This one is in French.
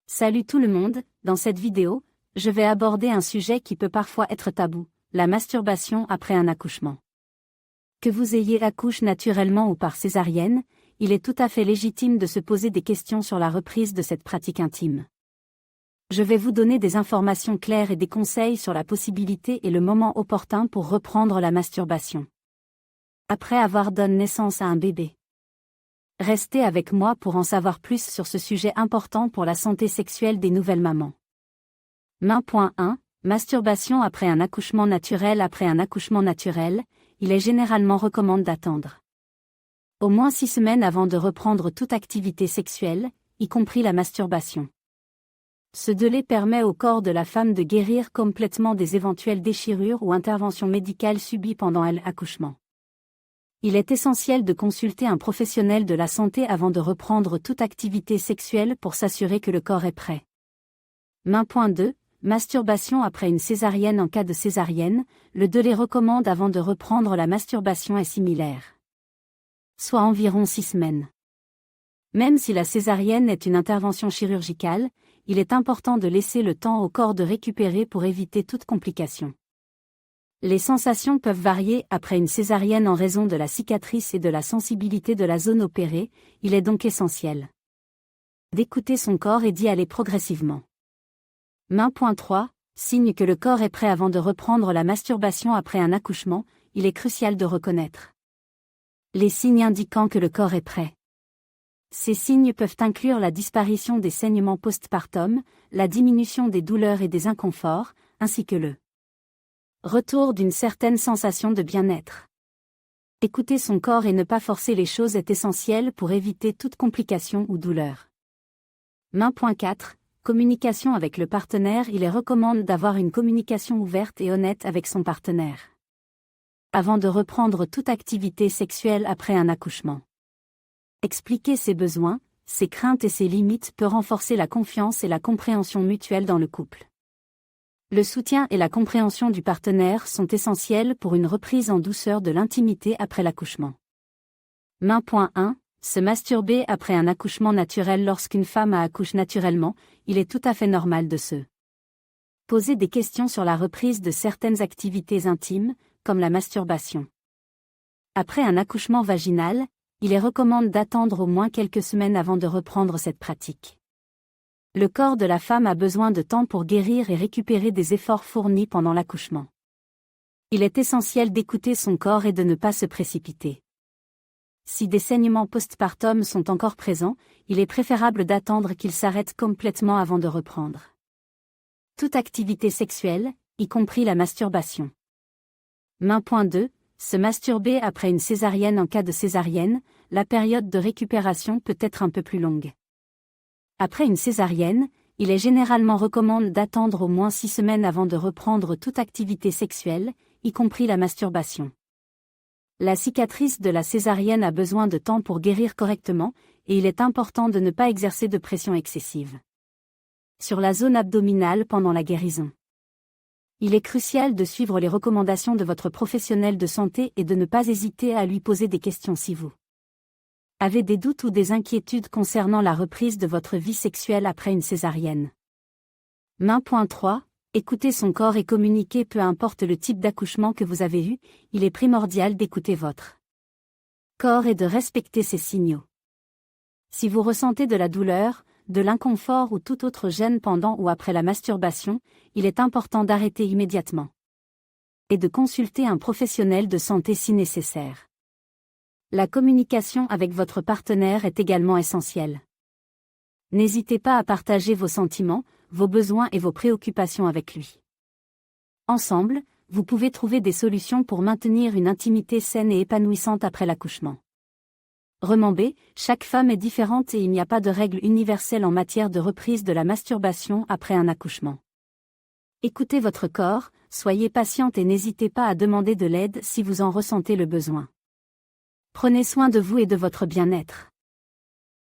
Salut tout le monde, dans cette vidéo, je vais aborder un sujet qui peut parfois être tabou, la masturbation après un accouchement. Que vous ayez accouché naturellement ou par césarienne, il est tout à fait légitime de se poser des questions sur la reprise de cette pratique intime. Je vais vous donner des informations claires et des conseils sur la possibilité et le moment opportun pour reprendre la masturbation. Après avoir donné naissance à un bébé. Restez avec moi pour en savoir plus sur ce sujet important pour la santé sexuelle des nouvelles mamans. Point 1. Masturbation après un accouchement naturel. Après un accouchement naturel, il est généralement recommandé d'attendre au moins 6 semaines avant de reprendre toute activité sexuelle, y compris la masturbation. Ce délai permet au corps de la femme de guérir complètement des éventuelles déchirures ou interventions médicales subies pendant l'accouchement. Il est essentiel de consulter un professionnel de la santé avant de reprendre toute activité sexuelle pour s'assurer que le corps est prêt. Point 2. Masturbation après une césarienne. En cas de césarienne, le délai recommandé avant de reprendre la masturbation est similaire, soit environ 6 semaines. Même si la césarienne est une intervention chirurgicale, il est important de laisser le temps au corps de récupérer pour éviter toute complication. Les sensations peuvent varier après une césarienne en raison de la cicatrice et de la sensibilité de la zone opérée, il est donc essentiel d'écouter son corps et d'y aller progressivement. Point 3. Signe que le corps est prêt. Avant de reprendre la masturbation après un accouchement, il est crucial de reconnaître les signes indiquant que le corps est prêt. Ces signes peuvent inclure la disparition des saignements postpartum, la diminution des douleurs et des inconforts, ainsi que le retour d'une certaine sensation de bien-être. Écouter son corps et ne pas forcer les choses est essentiel pour éviter toute complication ou douleur. Point 4. Communication avec le partenaire. Il est recommandé d'avoir une communication ouverte et honnête avec son partenaire avant de reprendre toute activité sexuelle après un accouchement. Expliquer ses besoins, ses craintes et ses limites peut renforcer la confiance et la compréhension mutuelle dans le couple. Le soutien et la compréhension du partenaire sont essentiels pour une reprise en douceur de l'intimité après l'accouchement. Point 1. Se masturber après un accouchement naturel. Lorsqu'une femme accouche naturellement, il est tout à fait normal de se poser des questions sur la reprise de certaines activités intimes, comme la masturbation. Après un accouchement vaginal, il est recommandé d'attendre au moins quelques semaines avant de reprendre cette pratique. Le corps de la femme a besoin de temps pour guérir et récupérer des efforts fournis pendant l'accouchement. Il est essentiel d'écouter son corps et de ne pas se précipiter. Si des saignements postpartum sont encore présents, il est préférable d'attendre qu'ils s'arrêtent complètement avant de reprendre toute activité sexuelle, y compris la masturbation. Point 2. Se masturber après une césarienne. En cas de césarienne, la période de récupération peut être un peu plus longue. Après une césarienne, il est généralement recommandé d'attendre au moins 6 semaines avant de reprendre toute activité sexuelle, y compris la masturbation. La cicatrice de la césarienne a besoin de temps pour guérir correctement, et il est important de ne pas exercer de pression excessive sur la zone abdominale pendant la guérison. Il est crucial de suivre les recommandations de votre professionnel de santé et de ne pas hésiter à lui poser des questions si vous avez des doutes ou des inquiétudes concernant la reprise de votre vie sexuelle après une césarienne. Point 3. Écouter son corps et communiquer. Peu importe le type d'accouchement que vous avez eu, il est primordial d'écouter votre corps et de respecter ses signaux. Si vous ressentez de la douleur, de l'inconfort ou toute autre gêne pendant ou après la masturbation, il est important d'arrêter immédiatement et de consulter un professionnel de santé si nécessaire. La communication avec votre partenaire est également essentielle. N'hésitez pas à partager vos sentiments, vos besoins et vos préoccupations avec lui. Ensemble, vous pouvez trouver des solutions pour maintenir une intimité saine et épanouissante après l'accouchement. Remembez, chaque femme est différente et il n'y a pas de règle universelle en matière de reprise de la masturbation après un accouchement. Écoutez votre corps, soyez patiente et n'hésitez pas à demander de l'aide si vous en ressentez le besoin. Prenez soin de vous et de votre bien-être.